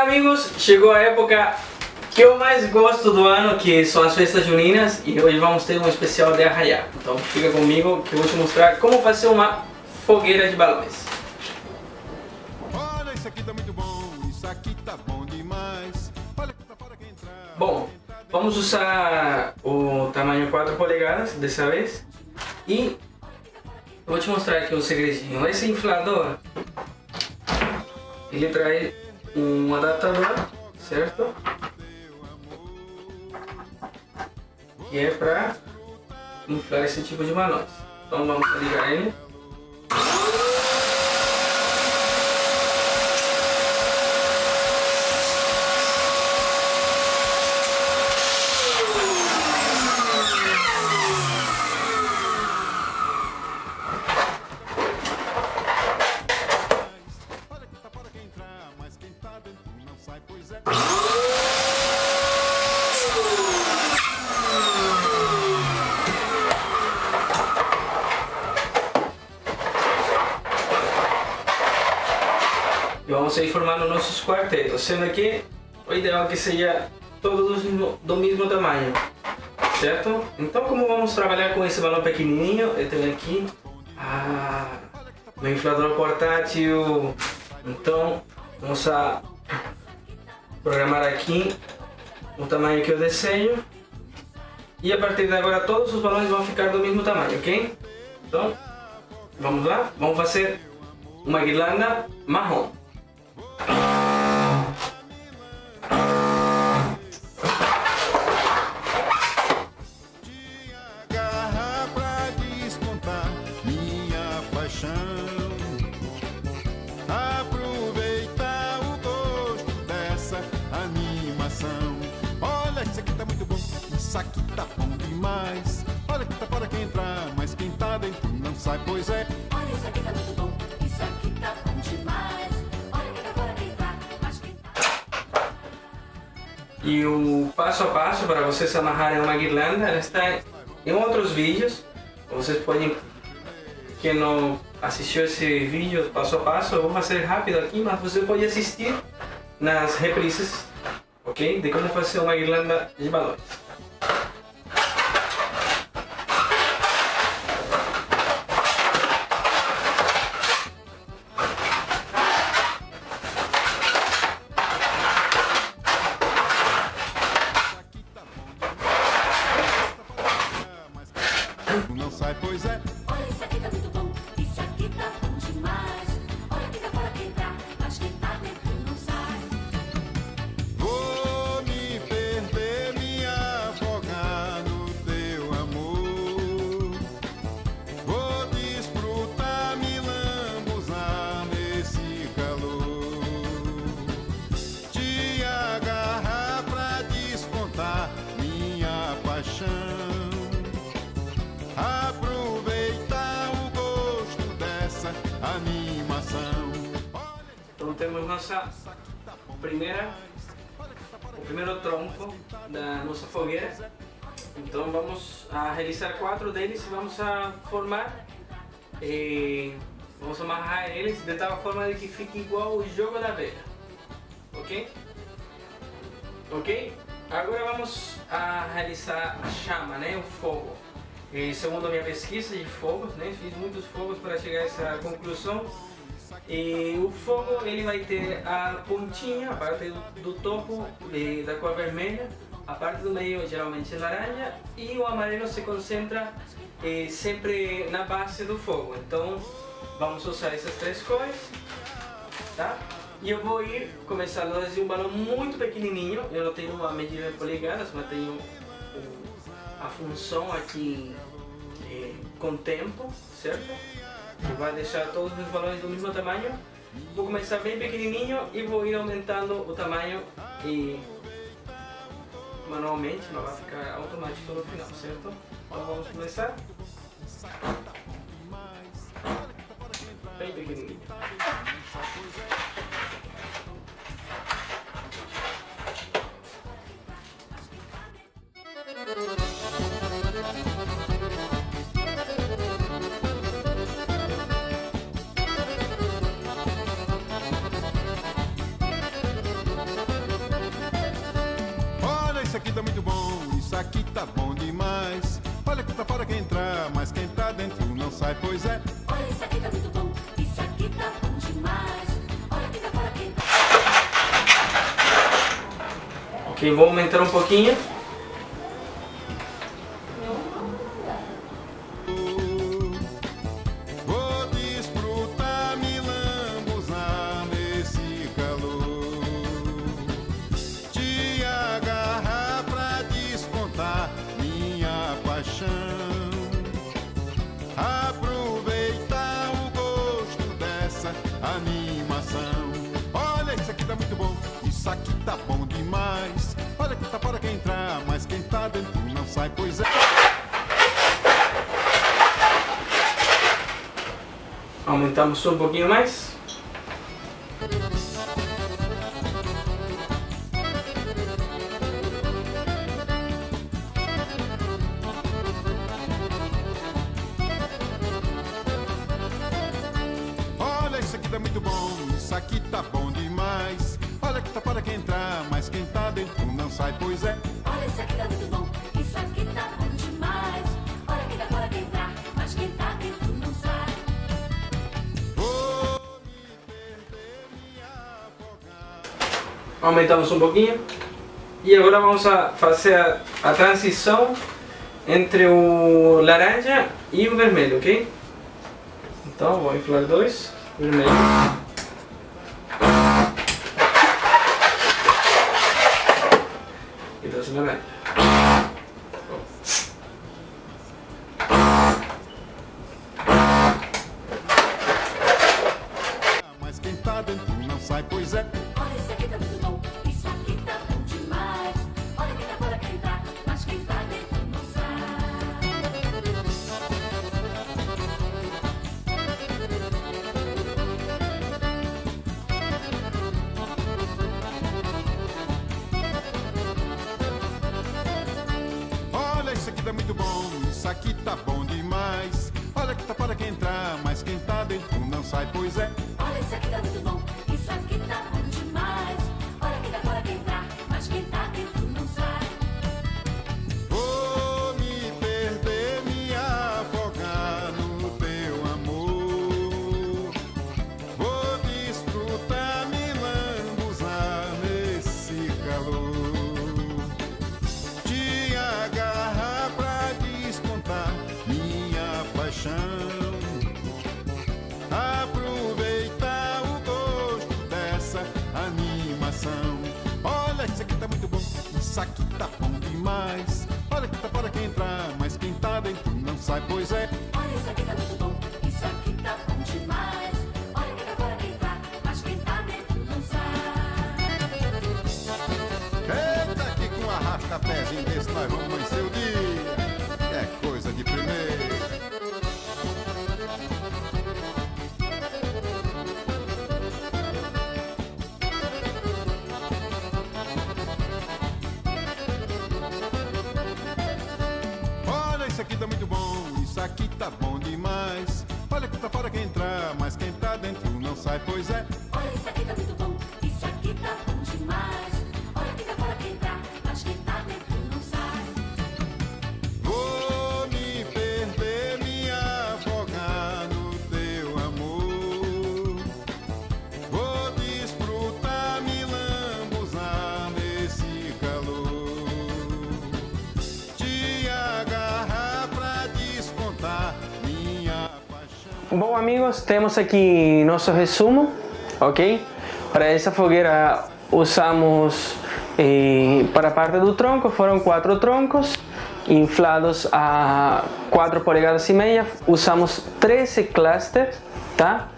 amigos, chegou a época que eu mais gosto do ano, que são as festas juninas, e hoje vamos ter um especial de arraiá. Então fica comigo que eu vou te mostrar como fazer uma fogueira de balões. Olha, isso aqui tá muito bom, isso aqui tá bom demais. Olha que tá fora quem entra. Bom, vamos usar o tamanho 4 polegadas dessa vez. E eu vou te mostrar aqui um segredinho. Esse inflador, ele traz um adaptador, certo? Que é para inflar esse tipo de balões. Então vamos ligar ele. Olha que tá fora quem entra, mas quem tá dentro não sai, pois é. E vamos aí formando nossos quartetos, sendo que o ideal é que seja todos do mesmo tamanho, certo? Então, como vamos trabalhar com esse balão pequenininho, eu tenho aqui meu inflador portátil. Então vamos a programar aqui o tamanho que eu desejo, e a partir de agora todos os balões vão ficar do mesmo tamanho, ok? Então vamos lá, vamos fazer uma guirlanda marrom. Te agarrar pra descontar minha paixão. Aproveitar o gosto dessa animação. Olha, isso aqui tá muito bom, isso aqui tá bom demais. Olha que tá fora quem entrar, mas quem tá dentro não sai, pois é. Olha, isso aqui tá muito bom, isso aqui tá bom demais. Olha que tá fora quem tá, mas quem tá. E o passo a passo para vocês amarrarem uma guirlanda está em outros vídeos. Vocês podem, quem não assistiu esse vídeo passo a passo, eu vou fazer rápido aqui, mas você pode assistir nas reprises, ok? De como fazer uma guirlanda de balões. Não sai, pois é. Olha, isso aqui tá muito bom, isso aqui tá bom demais. Olha que tá fora quem tá, mas quem tá dentro não sai. Vou me perder, me afogar no teu amor. Vou desfrutar, me lambuzar nesse calor. Te agarrar pra descontar minha paixão. Aproveitar o gosto dessa animação. Então temos nossa o primeiro tronco da nossa fogueira. Então vamos a realizar 4 deles e vamos a formar, vamos amarrar eles de tal forma de que fique igual o jogo da velha, ok? Ok? Agora vamos a realizar a chama, né? O fogo. E segundo a minha pesquisa de fogos, né? Fiz muitos fogos para chegar a essa conclusão. E o fogo ele vai ter a pontinha, a parte do topo da cor vermelha, a parte do meio geralmente laranja, e o amarelo se concentra sempre na base do fogo. Então vamos usar essas 3 cores, tá? E eu vou ir começando a fazer um balão muito pequenininho. Eu não tenho uma medida em polegadas, mas tenho a função aqui com tempo, certo? Que vai deixar todos os balões do mesmo tamanho. Vou começar bem pequenininho e vou ir aumentando o tamanho e manualmente, não vai ficar automático no final, certo? Então vamos começar bem pequenininho. isso aqui tá muito bom, isso aqui tá bom demais. Olha que tá fora quem entrar, mas quem tá dentro não sai, pois é. Olha, isso aqui tá muito bom, isso aqui tá bom demais. Olha que tá fora quem tá. Ok, vou aumentar um pouquinho. Vou desfrutar, me lambuzar nesse calor. Te agarrar pra descontar minha paixão. Aproveitar o gosto dessa animação. Olha, isso aqui tá muito bom, isso aqui tá bom demais. Olha que tá fora quem entrar, mas quem tá dentro não sai, pois é. Aumentamos um pouquinho mais. Olha, isso aqui tá muito bom, isso aqui tá bom demais. Olha que tá fora quem entrar, mas quem tá dentro não sai, pois é. Olha, isso aqui tá muito bom, isso aqui tá bom demais. Olha que tá fora quem tá, mas quem tá dentro não sai. Vou me perder, me afogar. Aumentamos um pouquinho. E agora vamos a fazer a transição entre o laranja e o vermelho, ok? Então vou inflar dois, vermelho. E dois laranja. Mas quem tá dentro não sai, pois é. Olha, isso aqui tá muito bom, isso aqui tá bom demais. Olha que tá fora quem tá, mas quem tá dentro não sai. Olha, isso aqui tá muito bom, isso aqui tá bom demais. Olha que tá fora quem entrar, mas quem tá dentro não sai, pois é. Olha, isso aqui tá muito bom, isso aqui tá bom demais. Olha que tá fora quem tá, mas quem tá dentro não sai. Vou me perder, me afogar no teu amor. Vou desfrutar, me lambuzar nesse calor. Te agarrar pra descontar minha paixão. Aproveitar o gosto dessa animação. Olha, isso aqui tá muito bom, isso aqui tá bom demais. Olha que tá fora quem entrar, mas quem tá dentro não sai, pois é. Olha, isso aqui tá muito bom, isso aqui tá bom demais. Olha que tá fora quem tá, mas quem tá dentro não sai. Eita, aqui com arrasta-pezinho desse nós vamos amanhecer o dia. É coisa de primeira. Olha, isso aqui tá muito bom, isso aqui tá bom demais. Olha que tá fora quem entrar, mas quem tá dentro não sai, pois é. Olha, isso aqui tá muito bom, isso aqui tá bom demais. Olha que tá fora quem tá, mas quem tá dentro não sai. Vou me perder, me afogar no teu amor. Vou desfrutar, me lambuzar nesse calor. Te agarrar pra descontar minha paixão. Bom, amigos, temos aqui nosso resumo, ok? Para essa fogueira usamos, para a parte do tronco, foram 4 troncos inflados a 4 polegadas e meia. Usamos 13 clusters, tá?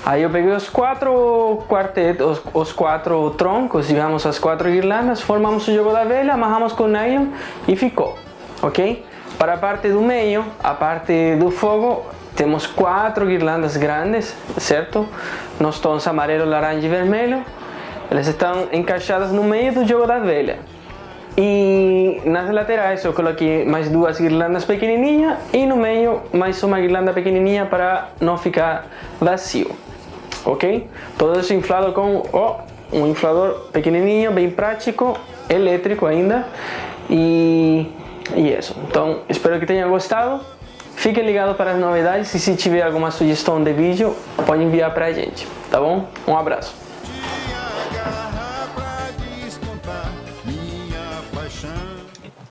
Aí eu peguei os 4 quartetos, os 4 troncos, digamos, as 4 guirlandas, formamos o jogo da velha, amarramos com nylon e ficou, ok? Para a parte do meio, a parte do fogo, temos 4 guirlandas grandes, certo? Nos tons amarelo, laranja e vermelho. Elas estão encaixadas no meio do jogo da velha. E nas laterais eu coloquei mais 2 guirlandas pequenininhas e no meio mais uma guirlanda pequenininha para não ficar vazio, ok? Todo isso inflado com o um inflador pequenininho, bem prático, elétrico ainda, e isso. Então, espero que tenham gostado. Fiquem ligados para as novidades e se tiver alguma sugestão de vídeo, pode enviar para a gente, tá bom? Um abraço.